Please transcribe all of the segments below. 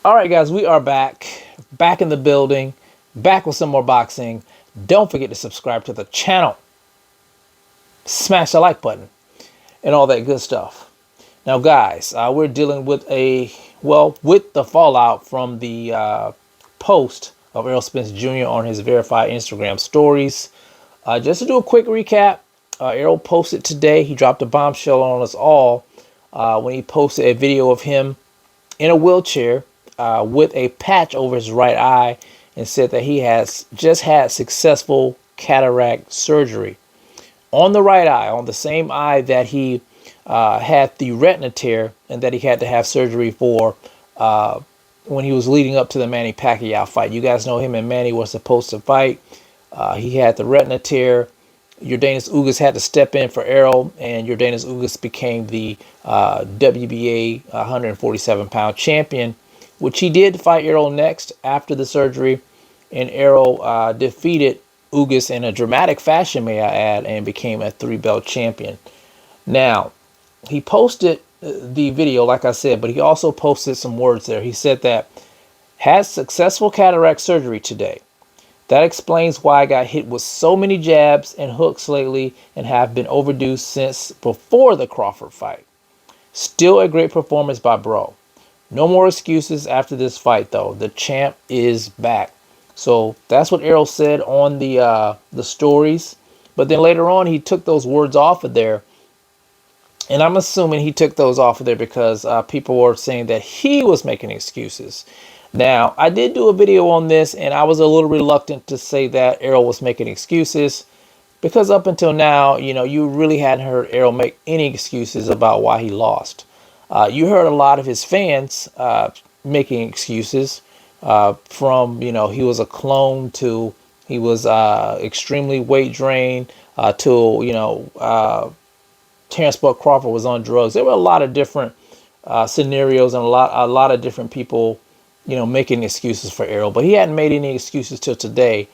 All right, guys, we are back in the building, back with some more boxing. Don't forget to subscribe to the channel, smash the like button, and all that good stuff. Now, guys, we're dealing with with the fallout from the post of Errol Spence Jr. on his verified Instagram stories. Just to do a quick recap, Errol posted today. He dropped a bombshell on us all when he posted a video of him in a wheelchair with a patch over his right eye and said that he has just had successful cataract surgery on the right eye, on the same eye that he had the retina tear and that he had to have surgery for when he was leading up to the Manny Pacquiao fight. You guys know him and Manny were supposed to fight. He had the retina tear. Jordanis Ugas had to step in for Errol, and Jordanis Ugas became the WBA 147-pound champion, which he did fight Errol next after the surgery. And Errol defeated Ugas in a dramatic fashion, may I add, and became a three-belt champion. Now, he posted the video, like I said, but he also posted some words there. He said that has successful cataract surgery today. That explains why I got hit with so many jabs and hooks lately and have been overdue since before the Crawford fight. Still a great performance by bro. No more excuses after this fight though. The champ is back. So that's what Errol said on the stories. But then later on he took those words off of there. And I'm assuming he took those off of there because people were saying that he was making excuses. Now, I did do a video on this, and I was a little reluctant to say that Errol was making excuses because up until now, you really hadn't heard Errol make any excuses about why he lost. You heard a lot of his fans making excuses from, he was a clone to he was extremely weight drained to, Terrence Buck Crawford was on drugs. There were a lot of different scenarios and a lot of different people, making excuses for Errol, but he hadn't made any excuses till today.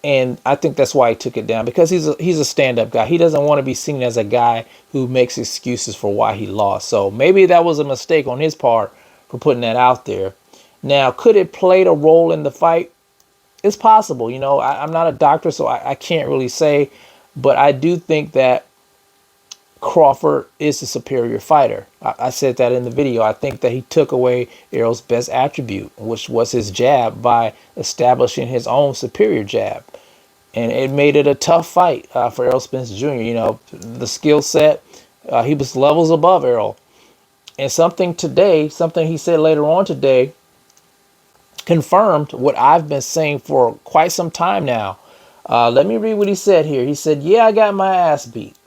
And I think that's why he took it down, because he's a stand-up guy. He doesn't want to be seen as a guy who makes excuses for why he lost. So maybe that was a mistake on his part for putting that out there. Now, could it played a role in the fight? It's possible. I'm not a doctor, so I can't really say, but I do think that Crawford is the superior fighter. I said that in the video. I think that he took away Errol's best attribute, which was his jab, by establishing his own superior jab. And it made it a tough fight for Errol Spence Jr. The skill set, he was levels above Errol. And something he said later on today, confirmed what I've been saying for quite some time now. Let me read what he said here. He said, "Yeah, I got my ass beat.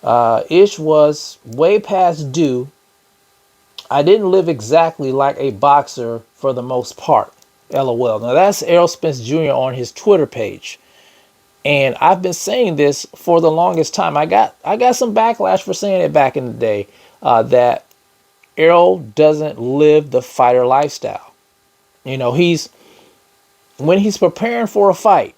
Ish was way past due. I didn't live exactly like a boxer for the most part. LOL." Now that's Errol Spence Jr. on his Twitter page. And I've been saying this for the longest time. I got some backlash for saying it back in the day, that Errol doesn't live the fighter lifestyle. When he's preparing for a fight,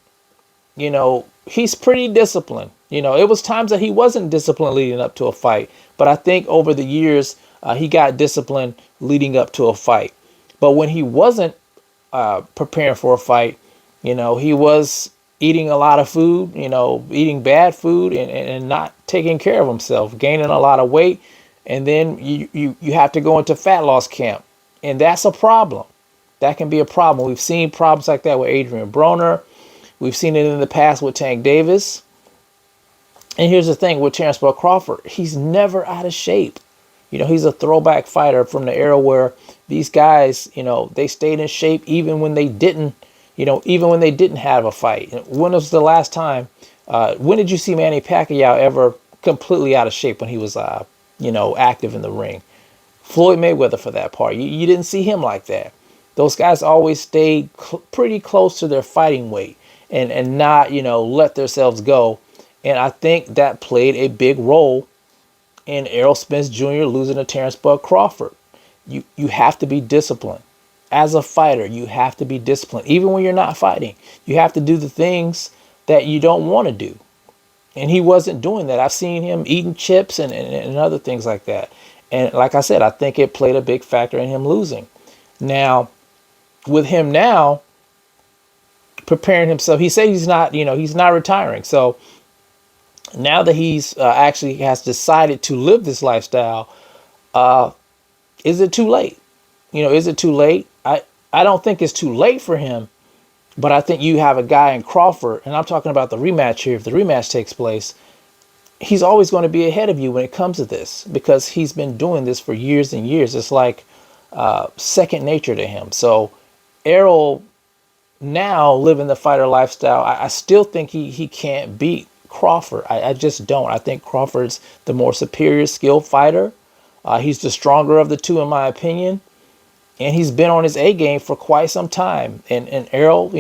he's pretty disciplined. It was times that he wasn't disciplined leading up to a fight, but I think over the years he got disciplined leading up to a fight. But when he wasn't preparing for a fight, he was eating a lot of food, eating bad food and not taking care of himself, gaining a lot of weight, and then you have to go into fat loss camp, and that's a problem. That can be a problem. We've seen problems like that with Adrian Broner. We've seen it in the past with Tank Davis. And here's the thing with Terrence Buck Crawford. He's never out of shape. He's a throwback fighter from the era where these guys, they stayed in shape even when they didn't, have a fight. When was the last time, when did you see Manny Pacquiao ever completely out of shape when he was, active in the ring? Floyd Mayweather for that part. You didn't see him like that. Those guys always stayed pretty close to their fighting weight and not, let themselves go. And I think that played a big role in Errol Spence Jr. losing to Terrence Buck Crawford. You have to be disciplined. As a fighter, you have to be disciplined. Even when you're not fighting, you have to do the things that you don't want to do. And he wasn't doing that. I've seen him eating chips and other things like that. And like I said, I think it played a big factor in him losing. Now, with him now preparing himself, he said he's not retiring. So now that he's actually has decided to live this lifestyle, is it too late? Is it too late? I don't think it's too late for him, but I think you have a guy in Crawford, and I'm talking about the rematch here. If the rematch takes place, he's always going to be ahead of you when it comes to this because he's been doing this for years and years. It's like second nature to him. So Errol now living the fighter lifestyle, I still think he can't beat Crawford. I just don't. I think Crawford's the more superior skilled fighter. He's the stronger of the two, in my opinion. And he's been on his A game for quite some time. And Errol,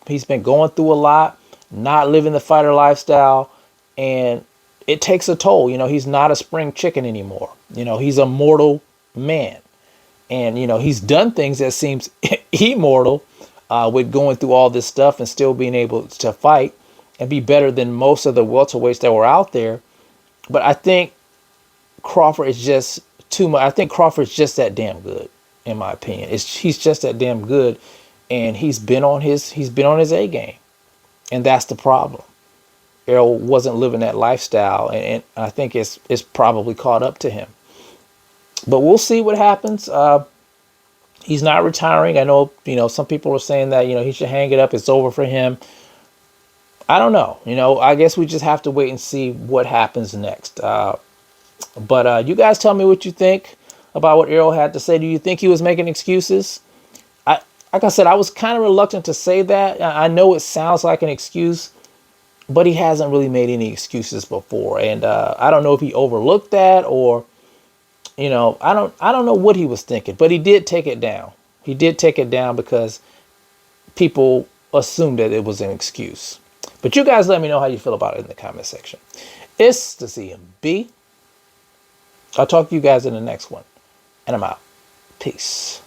he's been going through a lot, not living the fighter lifestyle. And it takes a toll. He's not a spring chicken anymore. He's a mortal man. And, he's done things that seems immortal with going through all this stuff and still being able to fight and be better than most of the welterweights that were out there. But I think Crawford is just too much. I think Crawford's just that damn good, in my opinion. He's just that damn good, and he's been on his A game, and that's the problem. Errol wasn't living that lifestyle, and I think it's probably caught up to him. But we'll see what happens. He's not retiring. I know, some people are saying that, he should hang it up. It's over for him. I don't know. I guess we just have to wait and see what happens next. But you guys tell me what you think about what Errol had to say. Do you think he was making excuses? Like I said, I was kind of reluctant to say that. I know it sounds like an excuse, but he hasn't really made any excuses before. And I don't know if he overlooked that or, I don't know what he was thinking, but he did take it down. He did take it down because people assumed that it was an excuse. But you guys let me know how you feel about it in the comment section. It's the CMB. I'll talk to you guys in the next one. And I'm out. Peace.